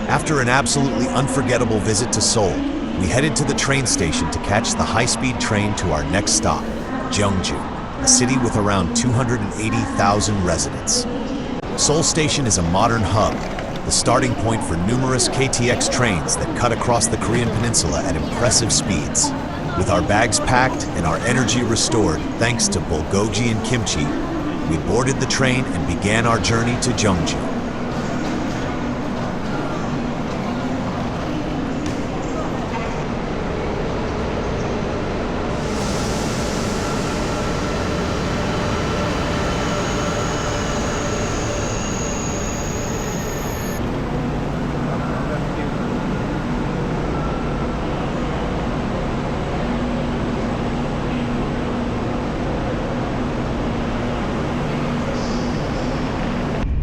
After an absolutely unforgettable visit to Seoul, we headed to the train station to catch the high-speed train to our next stop, Gyeongju, a city with around 280,000 residents. Seoul Station is a modern hub, the starting point for numerous KTX trains that cut across the Korean peninsula at impressive speeds. With our bags packed and our energy restored thanks to bulgogi and kimchi, we boarded the train and began our journey to Gyeongju.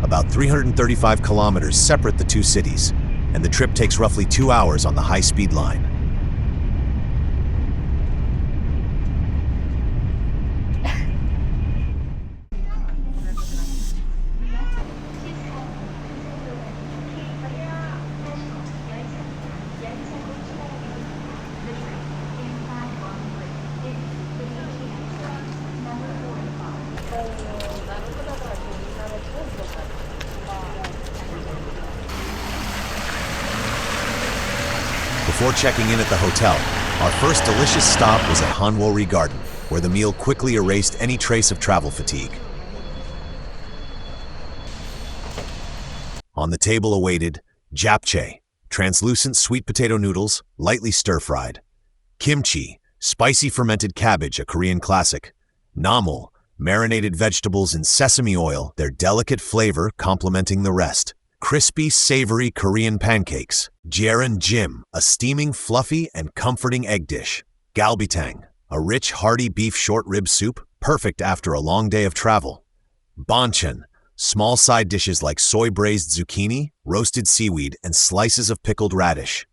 About 335 kilometers separate the two cities, and the trip takes roughly 2 hours on the high-speed line. Before checking in at the hotel, our first delicious stop was at Hanwori Garden, where the meal quickly erased any trace of travel fatigue. On the table awaited japchae, translucent sweet potato noodles, lightly stir-fried; kimchi, spicy fermented cabbage, a Korean classic; namul, marinated vegetables in sesame oil, their delicate flavor complementing the rest; crispy, savory Korean pancakes; jeonjim, a steaming, fluffy, and comforting egg dish; galbitang, a rich, hearty beef short rib soup, perfect after a long day of travel; banchan, small side dishes like soy-braised zucchini, roasted seaweed, and slices of pickled radish;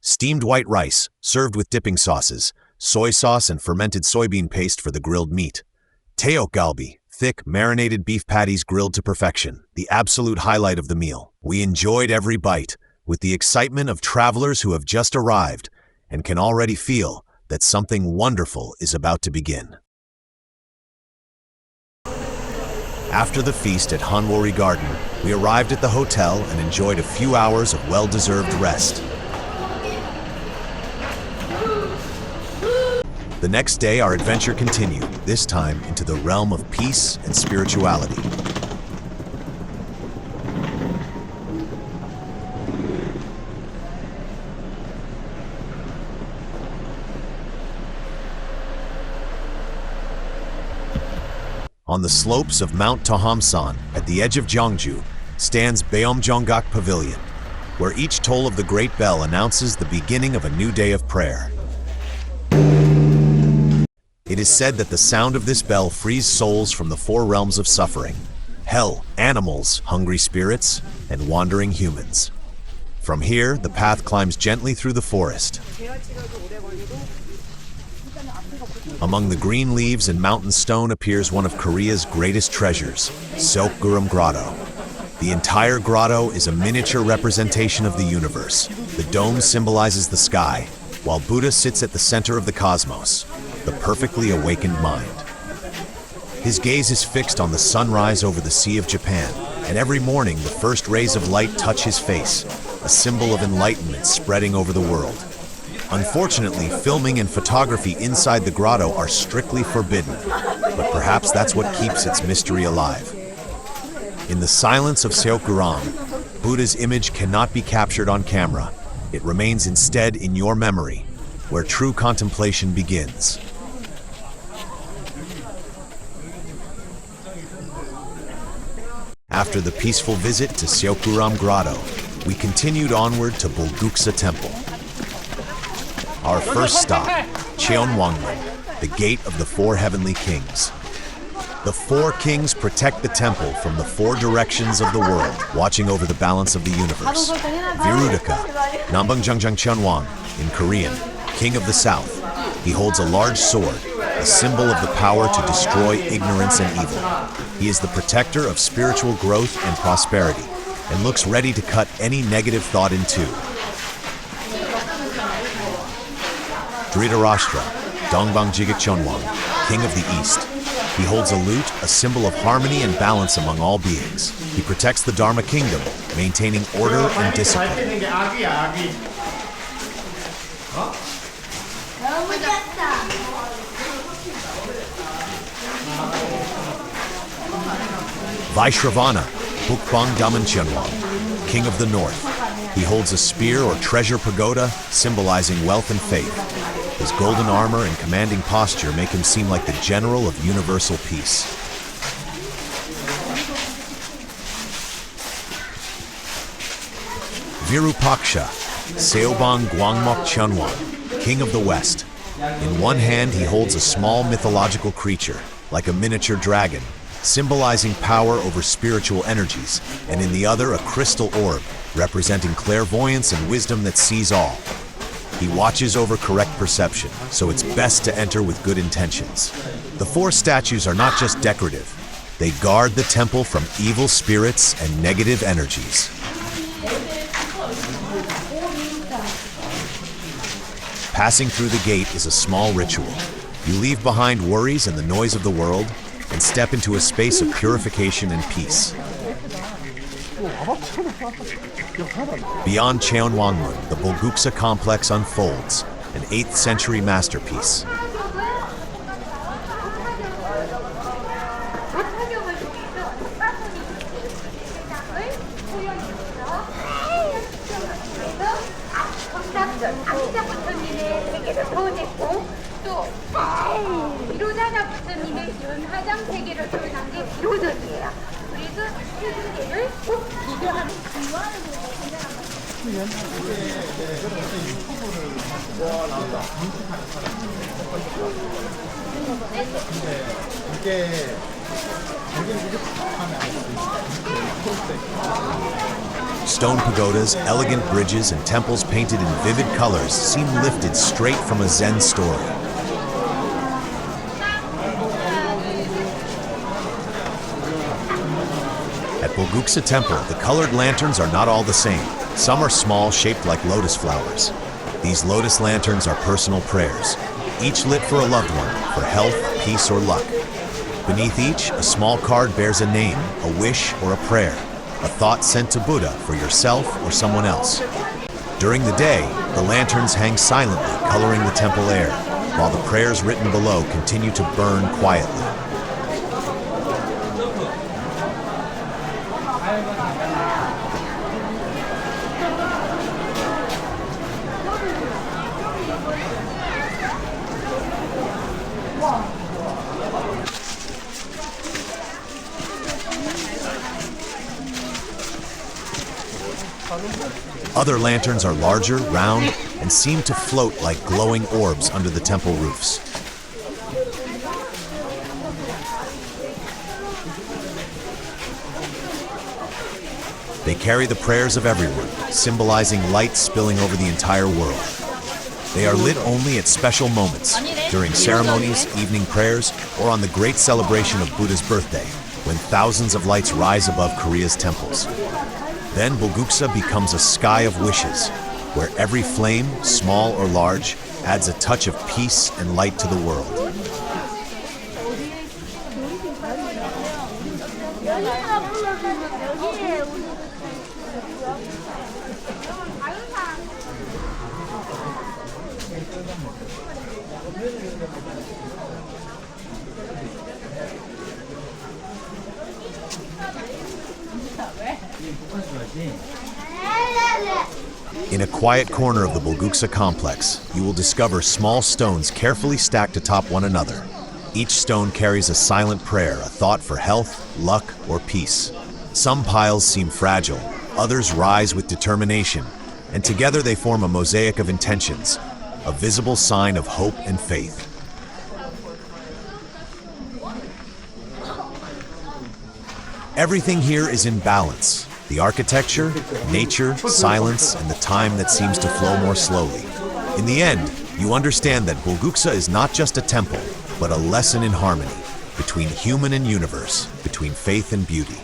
steamed white rice, served with dipping sauces, soy sauce and fermented soybean paste for the grilled meat; taeokgalbi, thick, marinated beef patties grilled to perfection, the absolute highlight of the meal. We enjoyed every bite, with the excitement of travelers who have just arrived and can already feel that something wonderful is about to begin. After the feast at Hanwori Garden, we arrived at the hotel and enjoyed a few hours of well-deserved rest. The next day, our adventure continued, this time into the realm of peace and spirituality. On the slopes of Mount Tohamsan, at the edge of Gyeongju, stands Baeomjonggak Pavilion, where each toll of the Great Bell announces the beginning of a new day of prayer. It is said that the sound of this bell frees souls from the four realms of suffering: hell, animals, hungry spirits, and wandering humans. From here, the path climbs gently through the forest. Among the green leaves and mountain stone appears one of Korea's greatest treasures, Seokguram Grotto. The entire grotto is a miniature representation of the universe. The dome symbolizes the sky, while Buddha sits at the center of the cosmos, the perfectly awakened mind. His gaze is fixed on the sunrise over the Sea of Japan, and every morning the first rays of light touch his face, a symbol of enlightenment spreading over the world. Unfortunately, filming and photography inside the grotto are strictly forbidden, but perhaps that's what keeps its mystery alive. In the silence of Seokguram, Buddha's image cannot be captured on camera. It remains instead in your memory, where true contemplation begins. After the peaceful visit to Seokguram Grotto, we continued onward to Bulguksa Temple. Our first stop, Cheonwangmun, the Gate of the Four Heavenly Kings. The four kings protect the temple from the four directions of the world, watching over the balance of the universe. Virudaka, Nambangjang Cheonwang, in Korean, King of the South. He holds a large sword, a symbol of the power to destroy ignorance and evil. He is the protector of spiritual growth and prosperity, and looks ready to cut any negative thought in two. Dhritarashtra, Dongbangjiga Cheonwang, King of the East. He holds a lute, a symbol of harmony and balance among all beings. He protects the Dharma kingdom, maintaining order and discipline. Vaishravana, Bukbang Daman Cheonwang, King of the North. He holds a spear or treasure pagoda, symbolizing wealth and faith. His golden armor and commanding posture make him seem like the general of universal peace. Virupaksha, Seobang Gwangmok Cheonwang, King of the West. In one hand, he holds a small mythological creature, like a miniature dragon, symbolizing power over spiritual energies, and in the other, a crystal orb, representing clairvoyance and wisdom that sees all. He watches over correct perception, so it's best to enter with good intentions. The four statues are not just decorative. They guard the temple from evil spirits and negative energies. Passing through the gate is a small ritual. You leave behind worries and the noise of the world and step into a space of purification and peace. Beyond Cheonwangmun, the Bulguksa complex unfolds, an 8th century masterpiece. Stone pagodas, elegant bridges, and temples painted in vivid colors seem lifted straight from a Zen story. At Bulguksa Temple, the colored lanterns are not all the same. Some are small, shaped like lotus flowers. These lotus lanterns are personal prayers, each lit for a loved one, for health, peace, or luck. Beneath each, a small card bears a name, a wish, or a prayer, a thought sent to Buddha for yourself or someone else. During the day, the lanterns hang silently, coloring the temple air, while the prayers written below continue to burn quietly. Other lanterns are larger, round, and seem to float like glowing orbs under the temple roofs. They carry the prayers of everyone, symbolizing light spilling over the entire world. They are lit only at special moments, during ceremonies, evening prayers, or on the great celebration of Buddha's birthday, when thousands of lights rise above Korea's temples. Then Bulguksa becomes a sky of wishes, where every flame, small or large, adds a touch of peace and light to the world. In a quiet corner of the Bulguksa complex, you will discover small stones carefully stacked atop one another. Each stone carries a silent prayer, a thought for health, luck, or peace. Some piles seem fragile, others rise with determination, and together they form a mosaic of intentions, a visible sign of hope and faith. Everything here is in balance. The architecture, nature, silence, and the time that seems to flow more slowly. In the end, you understand that Bulguksa is not just a temple, but a lesson in harmony, between human and universe, between faith and beauty.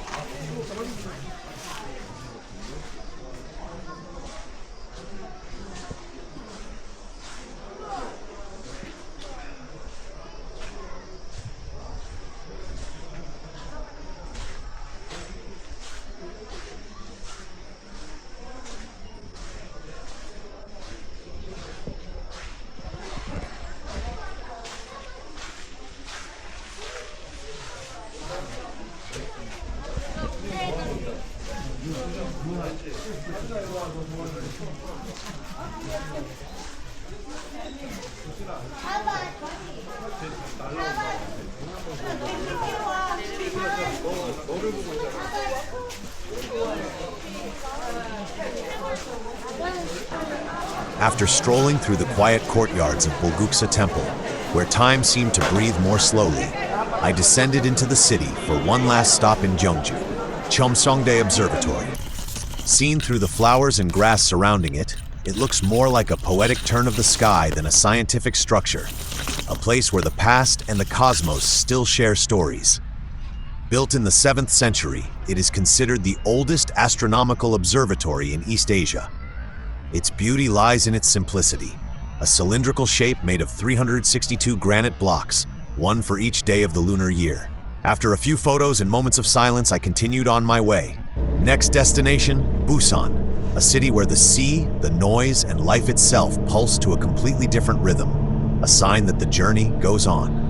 After strolling through the quiet courtyards of Bulguksa Temple, where time seemed to breathe more slowly, I descended into the city for one last stop in Gyeongju, Cheomseongdae Observatory. Seen through the flowers and grass surrounding it, it looks more like a poetic turn of the sky than a scientific structure, a place where the past and the cosmos still share stories. Built in the 7th century, it is considered the oldest astronomical observatory in East Asia. Its beauty lies in its simplicity, a cylindrical shape made of 362 granite blocks, one for each day of the lunar year. After a few photos and moments of silence, I continued on my way. Next destination, Busan, a city where the sea, the noise, and life itself pulse to a completely different rhythm, a sign that the journey goes on.